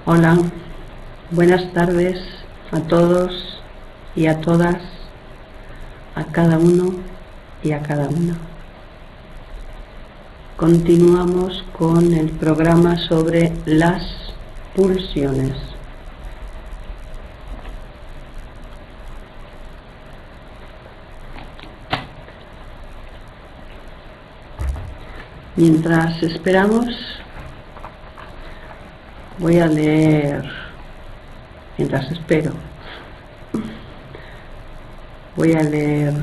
Hola, buenas tardes a todos y a todas, a cada uno y a cada una. Continuamos con el programa sobre las pulsiones. Mientras esperamos, voy a leer, mientras espero, voy a leer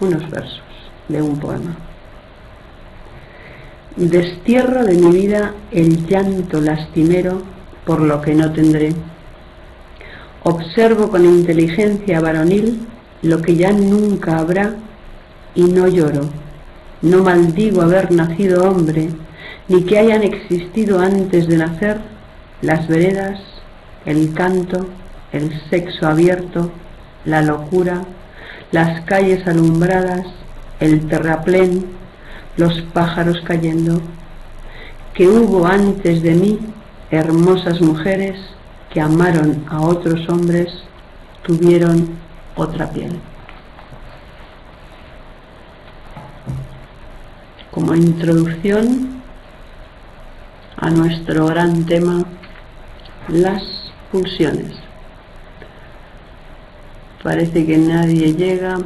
unos versos de un poema. Destierro de mi vida el llanto lastimero por lo que no tendré. Observo con inteligencia varonil lo que ya nunca habrá y no lloro. No maldigo haber nacido hombre, ni que hayan existido antes de nacer las veredas, el canto, el sexo abierto, la locura, las calles alumbradas, el terraplén, los pájaros cayendo, que hubo antes de mí hermosas mujeres que amaron a otros hombres, tuvieron otra piel. Como introducción a nuestro gran tema, las pulsiones. Parece que nadie llega.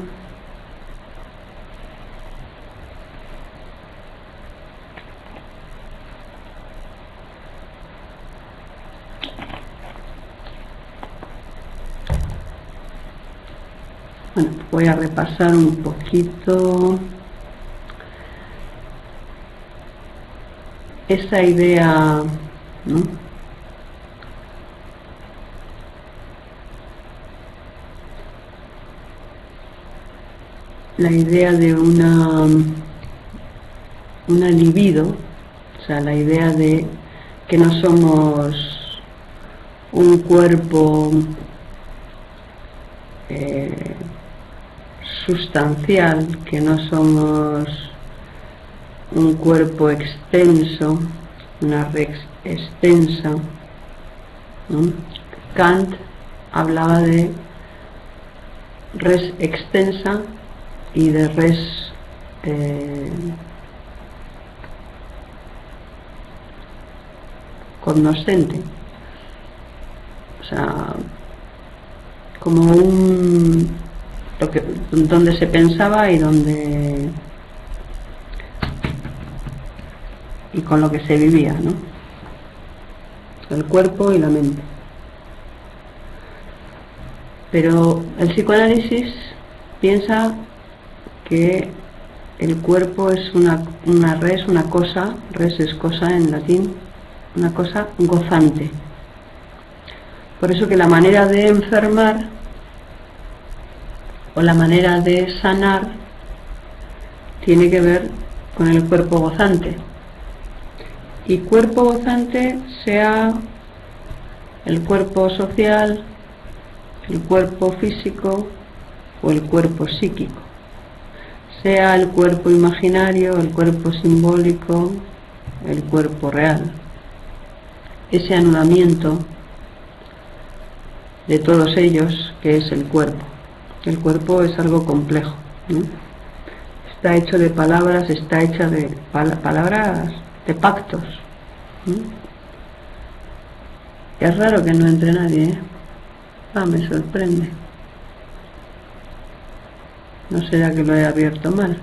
Bueno, voy a repasar un poquito esa idea, ¿no? La idea de una libido, o sea, la idea de que no somos un cuerpo sustancial, que no somos un cuerpo extenso, una res extensa, ¿no? Kant hablaba de res extensa y de res cognoscente, o sea, como donde se pensaba y con lo que se vivía, ¿no? El cuerpo y la mente. Pero el psicoanálisis piensa que el cuerpo es una res, una cosa, res es cosa en latín, una cosa gozante. Por eso que la manera de enfermar o la manera de sanar tiene que ver con el cuerpo gozante. Y cuerpo gozante sea el cuerpo social, el cuerpo físico o el cuerpo psíquico, sea el cuerpo imaginario, el cuerpo simbólico, el cuerpo real. Ese anudamiento de todos ellos que es el cuerpo. El cuerpo es algo complejo, ¿no? Está hecho de palabras, está hecha de palabras, de pactos, ¿no? Es raro que no entre nadie, ¿eh? Me sorprende. ¿No será que lo he abierto mal?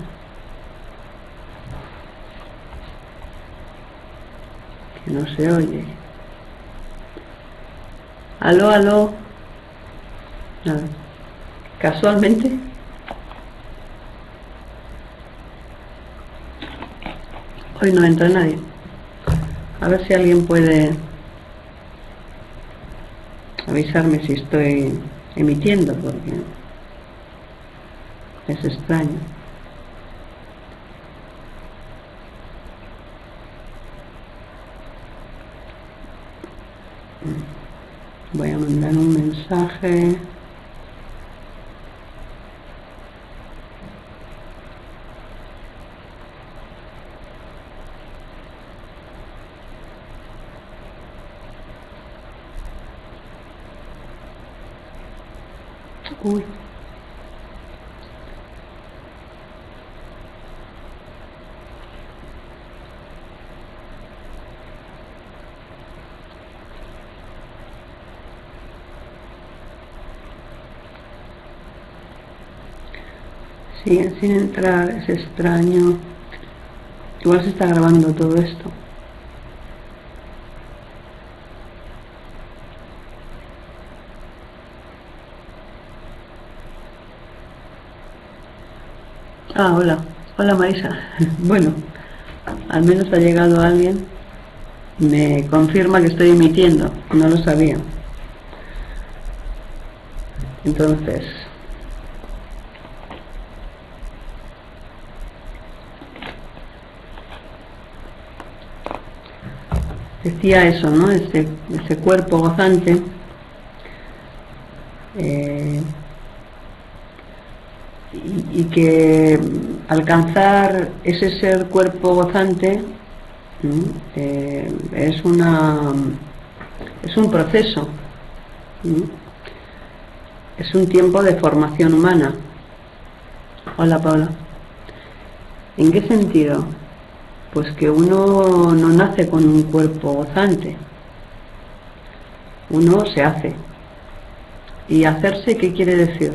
Que no se oye. Aló, aló. Nada. Casualmente hoy no entra nadie. A ver si alguien puede avisarme si estoy emitiendo, porque es extraño. Voy a mandar un mensaje. Uy. Sigue sin entrar, es extraño. Igual se está grabando todo esto. Ah, hola. Hola Marisa. Bueno, al menos ha llegado alguien. Me confirma que estoy emitiendo. No lo sabía. Entonces, decía eso, ¿no? Ese cuerpo gozante y que alcanzar ese ser cuerpo gozante es un proceso, es un tiempo de formación humana. Hola Paula. ¿En qué sentido? Pues que uno no nace con un cuerpo gozante, uno se hace. ¿Y hacerse qué quiere decir?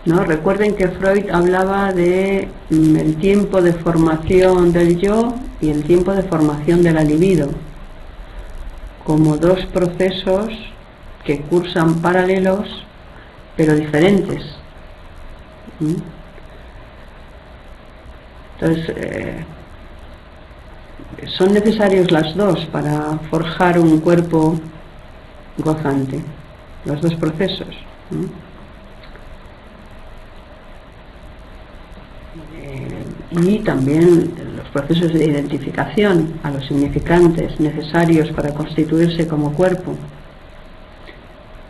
¿No? Recuerden que Freud hablaba de el tiempo de formación del yo y el tiempo de formación de la libido, como dos procesos que cursan paralelos pero diferentes. Entonces, son necesarios las dos para forjar un cuerpo gozante, los dos procesos. Y también los procesos de identificación a los significantes necesarios para constituirse como cuerpo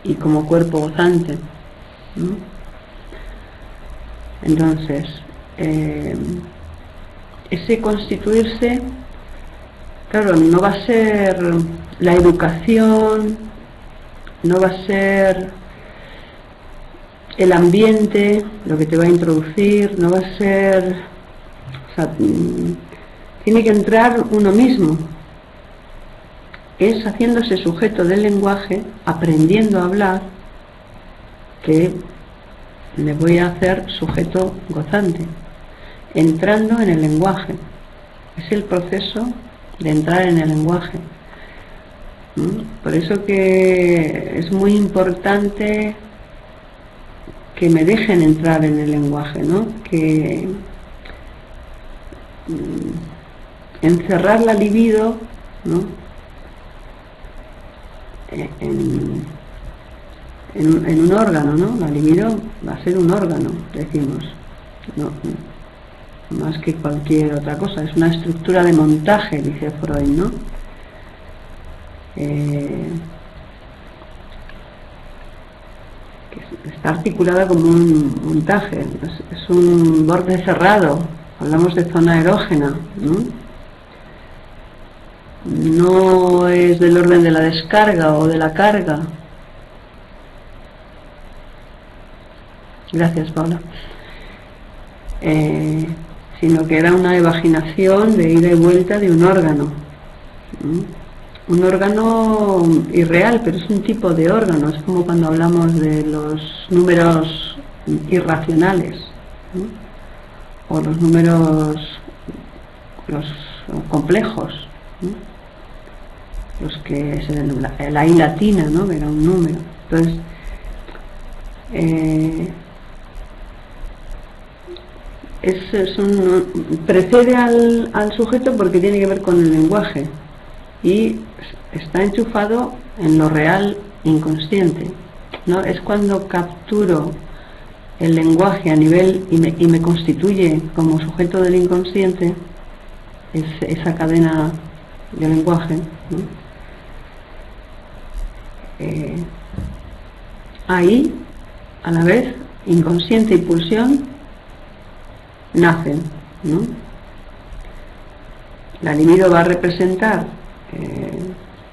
y como cuerpo gozante. Entonces, ese constituirse, claro, no va a ser la educación, no va a ser el ambiente lo que te va a introducir, no va a ser, o sea, tiene que entrar uno mismo, es haciéndose sujeto del lenguaje, aprendiendo a hablar, que me voy a hacer sujeto gozante, entrando en el lenguaje. Es el proceso de entrar en el lenguaje. Por eso que es muy importante que me dejen entrar en el lenguaje, ¿no? Que encerrar la libido, ¿no? en un órgano, ¿no? La libido va a ser un órgano, decimos, no más que cualquier otra cosa, es una estructura de montaje, dice Freud, ¿no? Está articulada como un montaje, es un borde cerrado, hablamos de zona erógena, no es del orden de la descarga o de la carga. Gracias, Paula. Sino que era una evaginación de ida y vuelta de un órgano. Un órgano irreal, pero es un tipo de órgano, es como cuando hablamos de los números irracionales, o los números los complejos, los que la I latina, ¿no? Que era un número. Entonces, precede al sujeto porque tiene que ver con el lenguaje y está enchufado en lo real inconsciente, ¿no? Es cuando capturo el lenguaje a nivel y me constituye como sujeto del inconsciente, esa cadena de lenguaje, ¿no? Ahí, a la vez, inconsciente y pulsión nacen, ¿no? La libido va a representar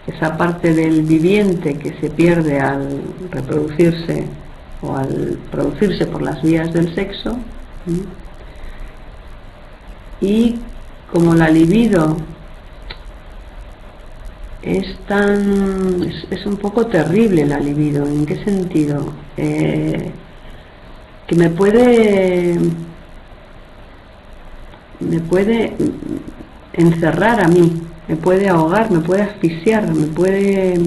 esa parte del viviente que se pierde al reproducirse o al producirse por las vías del sexo. Y como la libido es un poco terrible, la libido, ¿en qué sentido? Que me puede encerrar a mí, me puede ahogar, me puede asfixiar, me puede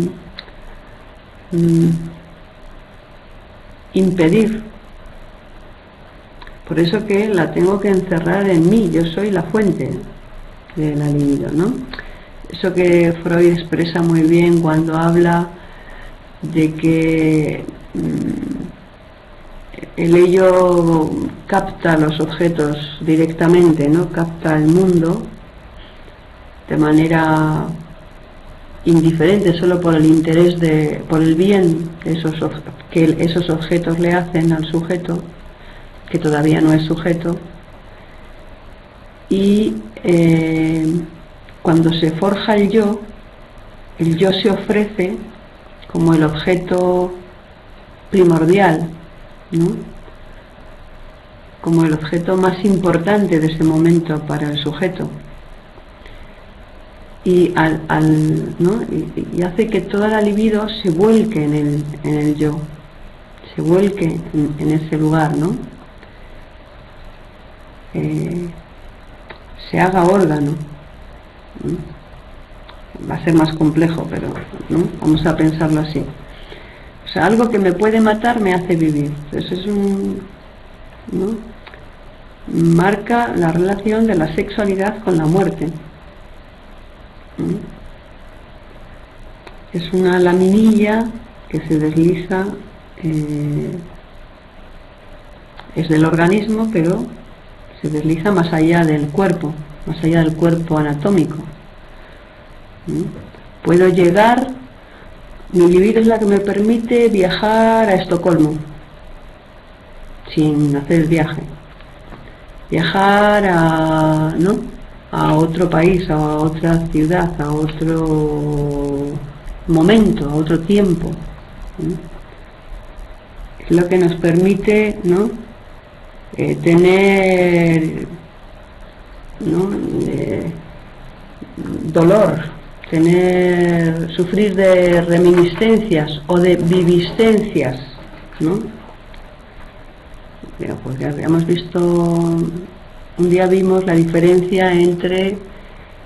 impedir. Por eso que la tengo que encerrar en mí, yo soy la fuente de la libido, ¿no? Eso que Freud expresa muy bien cuando habla de que el ello capta los objetos directamente, ¿no? Capta el mundo de manera indiferente, solo por el interés por el bien que esos objetos le hacen al sujeto, que todavía no es sujeto. Y cuando se forja el yo se ofrece como el objeto primordial, ¿no? Como el objeto más importante de ese momento para el sujeto. Y, ¿no? y hace que toda la libido se vuelque en el yo, se vuelque en ese lugar, ¿no? Se haga órgano. Va a ser más complejo, pero ¿no? Vamos a pensarlo así. O sea, algo que me puede matar me hace vivir. Entonces es ¿no? Marca la relación de la sexualidad con la muerte. Es una laminilla que se desliza, es del organismo, pero se desliza más allá del cuerpo anatómico. Puedo llegar, mi libido es la que me permite viajar a Estocolmo sin hacer el viaje, viajar a otro país, a otra ciudad, a otro momento, a otro tiempo. Es lo que nos permite, ¿no? Tener, ¿no? Dolor, sufrir de reminiscencias o de viviscencias, ¿no? Porque habíamos visto, un día vimos la diferencia entre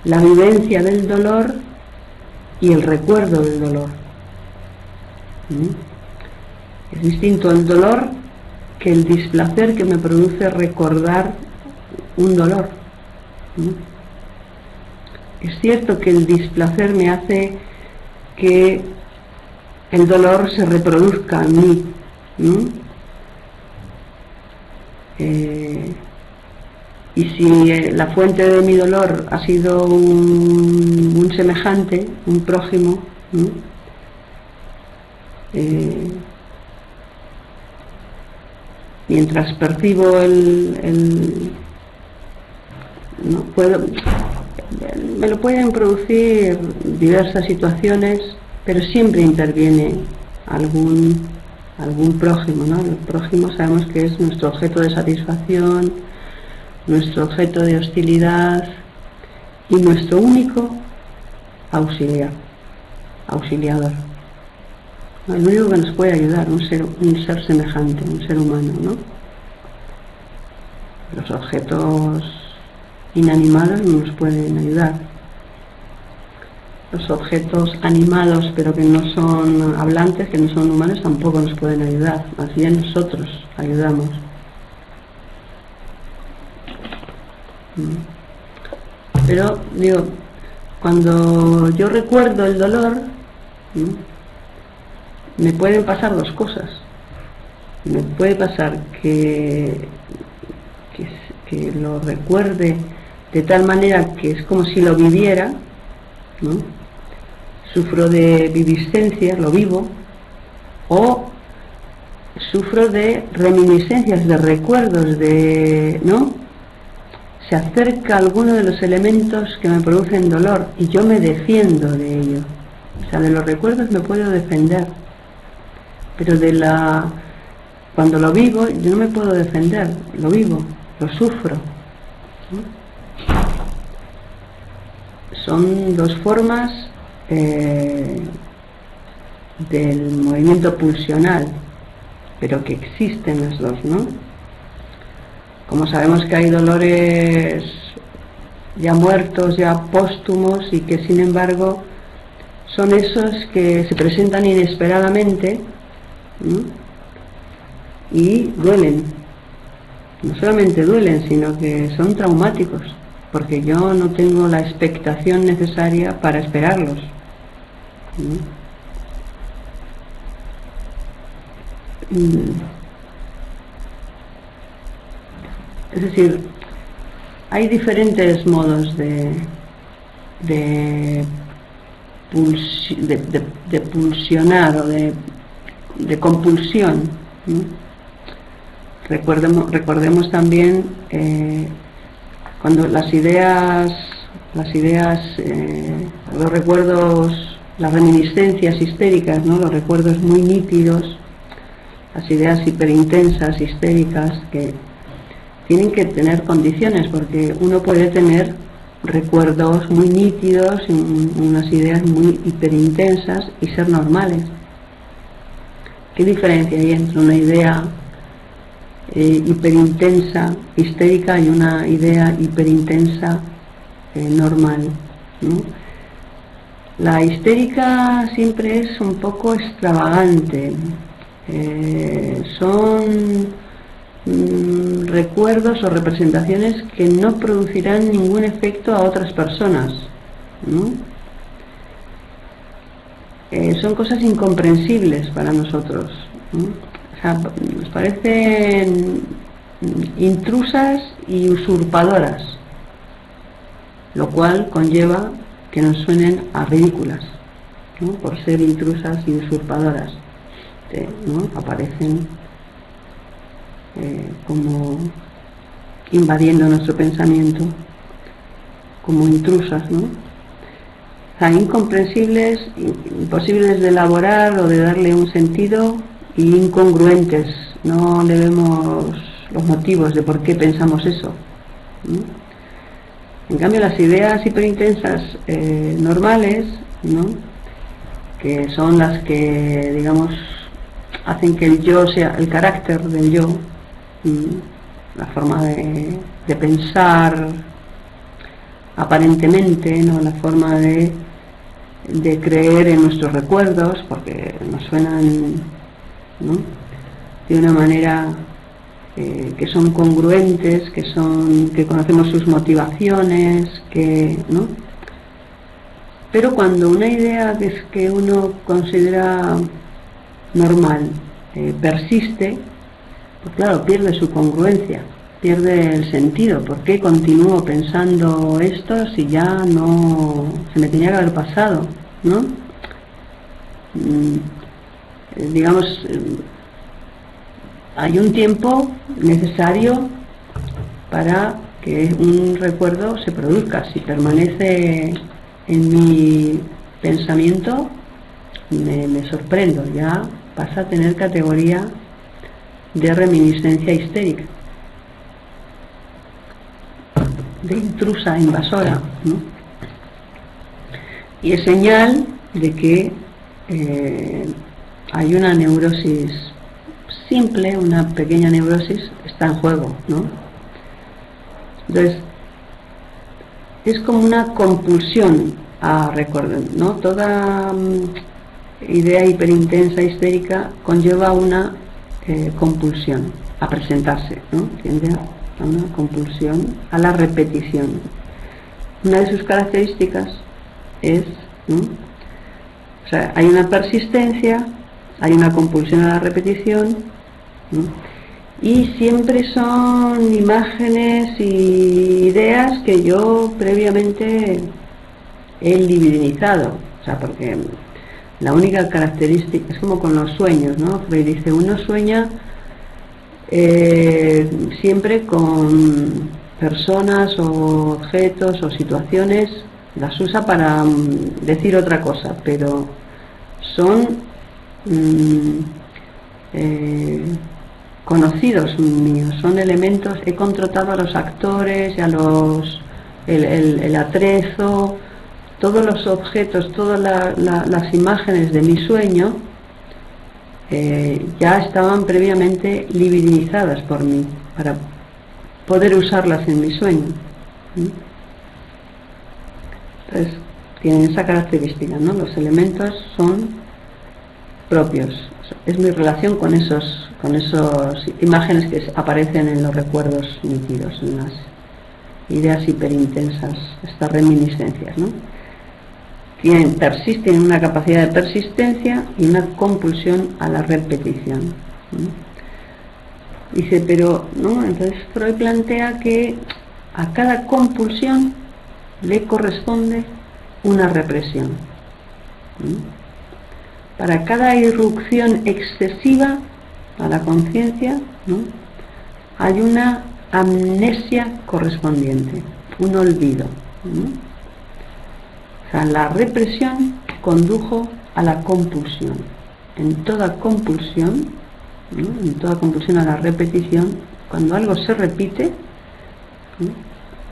la vivencia del dolor y el recuerdo del dolor. Es distinto el dolor que el displacer que me produce recordar un dolor. Es cierto que el displacer me hace que el dolor se reproduzca en mí, y si la fuente de mi dolor ha sido un semejante, un prójimo, mientras percibo me lo pueden producir diversas situaciones, pero siempre interviene algún prójimo, ¿no? El prójimo sabemos que es nuestro objeto de satisfacción, nuestro objeto de hostilidad y nuestro único auxiliador. El único que nos puede ayudar, un ser semejante, un ser humano, ¿no? Los objetos inanimados no nos pueden ayudar. Los objetos animados, pero que no son hablantes, que no son humanos, tampoco nos pueden ayudar. Más bien nosotros ayudamos. Pero, digo, cuando yo recuerdo el dolor, me pueden pasar dos cosas. Me puede pasar que lo recuerde de tal manera que es como si lo viviera, ¿no? Sufro de viviscencias, lo vivo, o sufro de reminiscencias, de recuerdos, ¿no? Se acerca alguno de los elementos que me producen dolor y yo me defiendo de ello. O sea, de los recuerdos me puedo defender, pero de la cuando lo vivo, yo no me puedo defender, lo vivo, lo sufro, ¿no? Son dos formas del movimiento pulsional, pero que existen las dos, ¿no? Como sabemos que hay dolores ya muertos, ya póstumos, y que sin embargo son esos que se presentan inesperadamente, ¿no? Y duelen. No solamente duelen, sino que son traumáticos, porque yo no tengo la expectación necesaria para esperarlos, ¿no? Es decir, hay diferentes modos de pulsionar o de compulsión, ¿no? Recordemos también cuando las ideas, los recuerdos, las reminiscencias histéricas, ¿no? Los recuerdos muy nítidos, las ideas hiperintensas, histéricas, que tienen que tener condiciones, porque uno puede tener recuerdos muy nítidos, unas ideas muy hiperintensas y ser normales. ¿Qué diferencia hay entre una idea hiperintensa, histérica, y una idea hiperintensa normal, ¿no? La histérica siempre es un poco extravagante, son recuerdos o representaciones que no producirán ningún efecto a otras personas, ¿no? Son cosas incomprensibles para nosotros, ¿no? O sea, nos parecen intrusas y usurpadoras, lo cual conlleva que nos suenen a ridículas, ¿no? Por ser intrusas y usurpadoras, ¿no? Aparecen como invadiendo nuestro pensamiento, como intrusas, ¿no? O sea, incomprensibles, imposibles de elaborar o de darle un sentido, y incongruentes, no le vemos los motivos de por qué pensamos eso, ¿no? En cambio, las ideas hiperintensas normales, ¿no? Que son las que, digamos, hacen que el yo sea, el carácter del yo, la forma de pensar aparentemente, ¿no? La forma de creer en nuestros recuerdos, porque nos suenan, ¿no? De una manera que son congruentes, que conocemos sus motivaciones, ¿no? Pero cuando una idea que uno considera normal persiste, pues claro, pierde su congruencia, pierde el sentido. ¿Por qué continúo pensando esto si ya no se me tenía que haber pasado, ¿no? Digamos, hay un tiempo necesario para que un recuerdo se produzca. Si permanece en mi pensamiento, me sorprendo, ya pasa a tener categoría de reminiscencia histérica, de intrusa invasora, ¿no? Y es señal de que hay una neurosis simple, una pequeña neurosis está en juego, ¿no? Entonces, es como una compulsión a recordar, ¿no? Toda idea hiperintensa, histérica, conlleva una compulsión a presentarse, ¿no? Tiende a una compulsión a la repetición. Una de sus características es, ¿no? O sea, hay una persistencia, hay una compulsión a la repetición, ¿no? Y siempre son imágenes y ideas que yo previamente he divinizado. O sea, porque la única característica es como con los sueños, ¿no? Freud dice, uno sueña siempre con personas o objetos o situaciones, las usa para decir otra cosa, pero son conocidos míos, son elementos, he contratado a los actores y a el atrezo, todos los objetos, todas las imágenes de mi sueño ya estaban previamente libidinizadas por mí para poder usarlas en mi sueño. Entonces tienen esa característica, ¿no? Los elementos son propios, es mi relación con esas imágenes que aparecen en los recuerdos nítidos, en las ideas hiperintensas, estas reminiscencias, ¿no? Persisten en una capacidad de persistencia y una compulsión a la repetición, ¿no? Dice, pero no, entonces Freud plantea que a cada compulsión le corresponde una represión, ¿no? Para cada irrupción excesiva a la conciencia, ¿no?, hay una amnesia correspondiente, un olvido, ¿no? O sea, la represión condujo a la compulsión. En toda compulsión, ¿no?, en toda compulsión a la repetición, cuando algo se repite, ¿no?,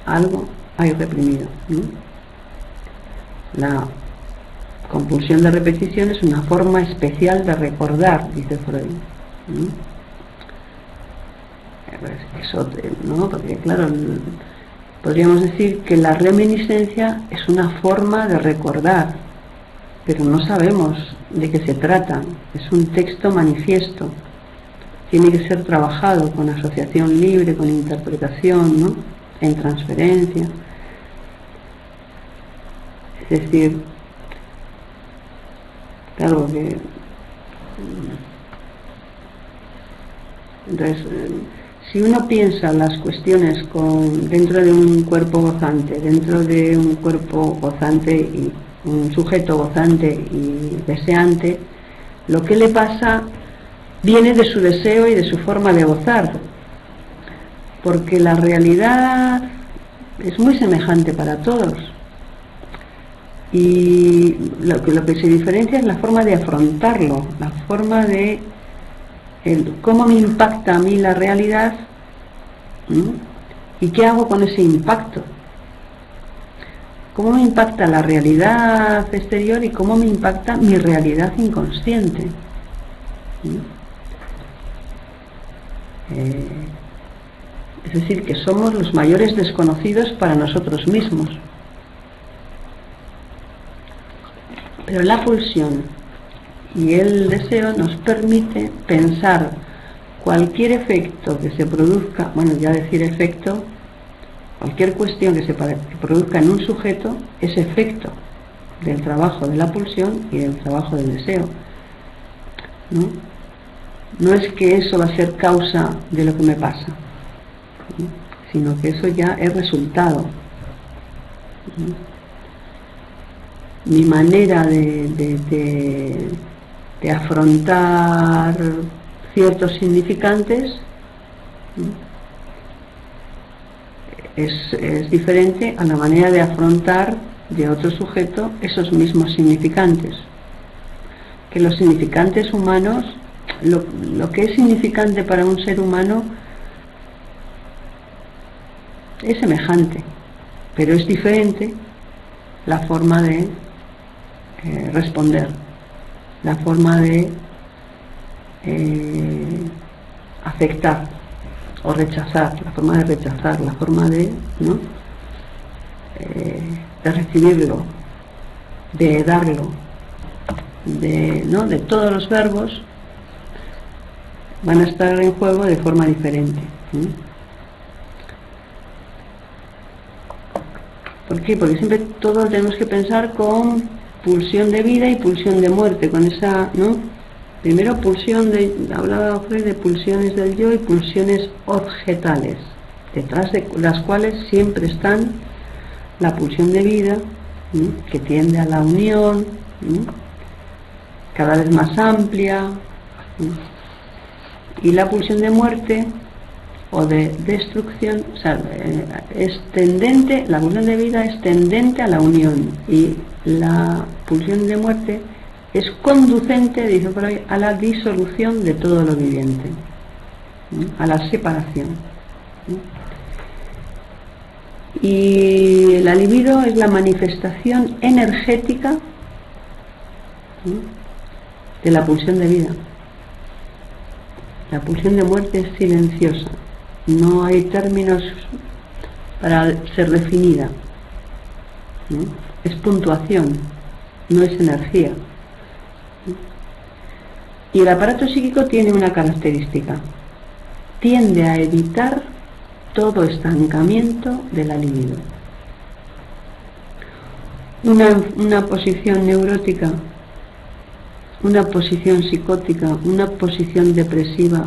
algo hay reprimido, ¿no? La compulsión de repetición es una forma especial de recordar, dice Freud, ¿no? Eso, ¿no? Porque claro, podríamos decir que la reminiscencia es una forma de recordar, pero no sabemos de qué se trata. Es un texto manifiesto, tiene que ser trabajado con asociación libre, con interpretación, ¿no?, en transferencia. Es decir, claro que entonces, si uno piensa las cuestiones dentro de un cuerpo gozante, y un sujeto gozante y deseante, lo que le pasa viene de su deseo y de su forma de gozar, porque la realidad es muy semejante para todos. Y lo que se diferencia es la forma de afrontarlo, la forma de cómo me impacta a mí la realidad, ¿no?, y qué hago con ese impacto. Cómo me impacta la realidad exterior y cómo me impacta mi realidad inconsciente, ¿no? Es decir, que somos los mayores desconocidos para nosotros mismos. Pero la pulsión y el deseo nos permite pensar cualquier efecto que se produzca, bueno, ya decir efecto, cualquier cuestión que se produzca en un sujeto es efecto del trabajo de la pulsión y del trabajo del deseo, ¿no? No es que eso va a ser causa de lo que me pasa, ¿no?, sino que eso ya es resultado, ¿no? Mi manera de afrontar ciertos significantes, ¿no?, es diferente a la manera de afrontar de otro sujeto esos mismos significantes. Que los significantes humanos, lo que es significante para un ser humano es semejante, pero es diferente la forma de responder, la forma de afectar o rechazar, la forma de rechazar, la forma de, ¿no?, de recibirlo, de darlo, ¿no?, de todos los verbos van a estar en juego de forma diferente, ¿no? ¿Por qué? Porque siempre todos tenemos que pensar con pulsión de vida y pulsión de muerte, con esa, ¿no? Primero hablaba Freud de pulsiones del yo y pulsiones objetales, detrás de las cuales siempre están la pulsión de vida, ¿no?, que tiende a la unión, ¿no?, cada vez más amplia, ¿no?, y la pulsión de muerte o de destrucción, o sea, es tendente, la pulsión de vida es tendente a la unión y la pulsión de muerte es conducente, dice por ahí, a la disolución de todo lo viviente. a la separación. Y la libido es la manifestación energética de la pulsión de vida. La pulsión de muerte es silenciosa, no hay términos para ser definida, es puntuación, no es energía. Y el aparato psíquico tiene una característica: tiende a evitar todo estancamiento de la libido. Una posición neurótica, una posición psicótica, una posición depresiva,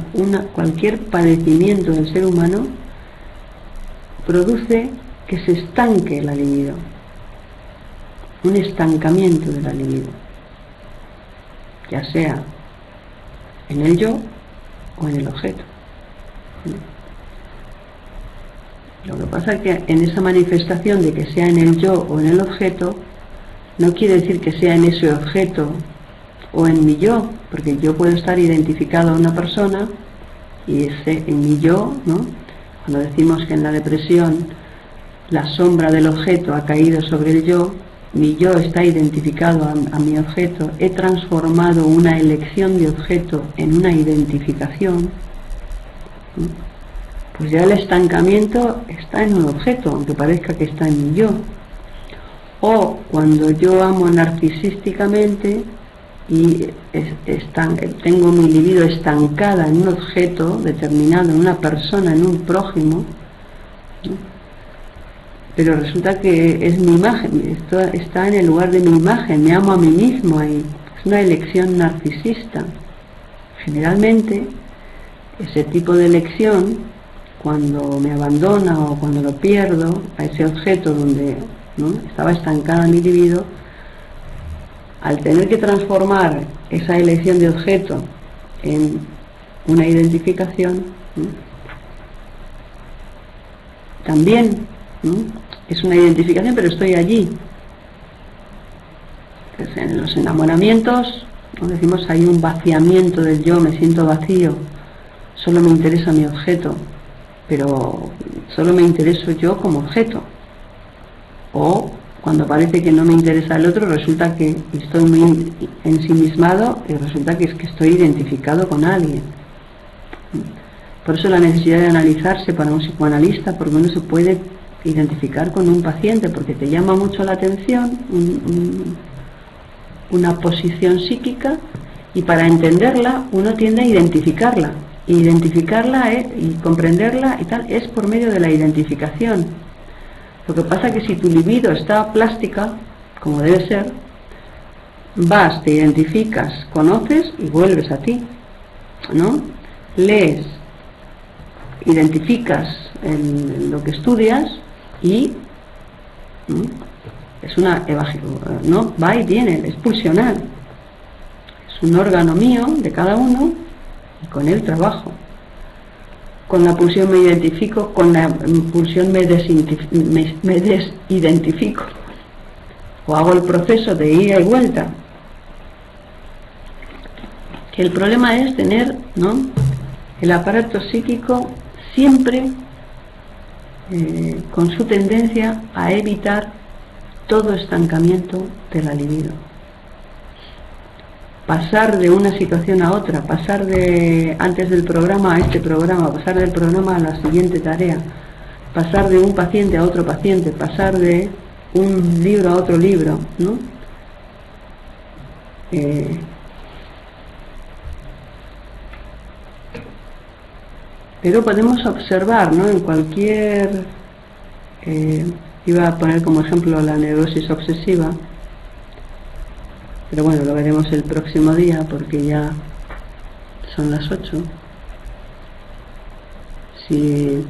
cualquier padecimiento del ser humano produce que se estanque la libido, un estancamiento de la libido, ya sea en el yo o en el objeto. Lo que pasa es que en esa manifestación de que sea en el yo o en el objeto, no quiere decir que sea en ese objeto o en mi yo, porque yo puedo estar identificado a una persona y ese en mi yo, ¿no? Cuando decimos que en la depresión la sombra del objeto ha caído sobre el yo, mi yo está identificado a mi objeto, he transformado una elección de objeto en una identificación, pues ya el estancamiento está en un objeto, aunque parezca que está en mi yo. O cuando yo amo narcisísticamente y tengo mi libido estancada en un objeto determinado, en una persona, en un prójimo, ¿no? Pero resulta que es mi imagen, esto está en el lugar de mi imagen, me amo a mí mismo ahí, es una elección narcisista. Generalmente ese tipo de elección, cuando me abandona o cuando lo pierdo, a ese objeto donde, ¿no?, estaba estancada mi libido, al tener que transformar esa elección de objeto en una identificación, ¿no?, también, ¿no?, es una identificación, pero estoy allí. Entonces, en los enamoramientos, ¿no?, decimos hay un vaciamiento del yo, me siento vacío, solo me interesa mi objeto, pero solo me intereso yo como objeto. O cuando parece que no me interesa el otro, resulta que estoy muy ensimismado y resulta que es que estoy identificado con alguien. Por eso la necesidad de analizarse para un psicoanalista, porque uno se puede identificar con un paciente, porque te llama mucho la atención una posición psíquica, y para entenderla uno tiende a identificarla. Y comprenderla y tal es por medio de la identificación. Lo que pasa es que si tu libido está plástica, como debe ser, vas, te identificas, conoces y vuelves a ti, ¿no? Lees, identificas en lo que estudias y es una no va y viene, es pulsional, es un órgano mío de cada uno y con él trabajo. Con la pulsión me identifico, con la pulsión me desidentifico, o hago el proceso de ida y vuelta. Que el problema es tener, ¿no?, el aparato psíquico siempre con su tendencia a evitar todo estancamiento de la libido. Pasar de una situación a otra, pasar de antes del programa a este programa, pasar del programa a la siguiente tarea, pasar de un paciente a otro paciente, pasar de un libro a otro libro, ¿no? Pero podemos observar, ¿no?, en cualquier... iba a poner como ejemplo la neurosis obsesiva, pero bueno, lo veremos el próximo día porque ya son las 8. Si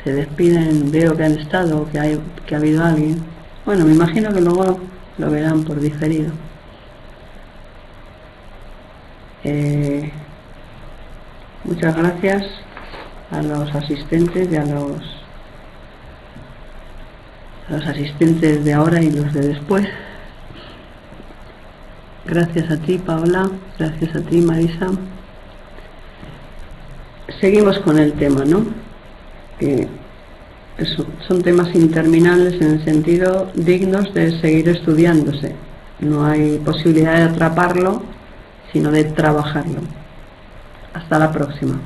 se despiden, veo que han estado, que ha habido alguien. Bueno, me imagino que luego lo verán por diferido. Muchas gracias a los asistentes y a los asistentes de ahora y los de después. Gracias a ti, Paola, gracias a ti, Marisa. seguimos con el tema, ¿no? Que son temas interminables en el sentido dignos de seguir estudiándose. No hay posibilidad de atraparlo, sino de trabajarlo. Hasta la próxima.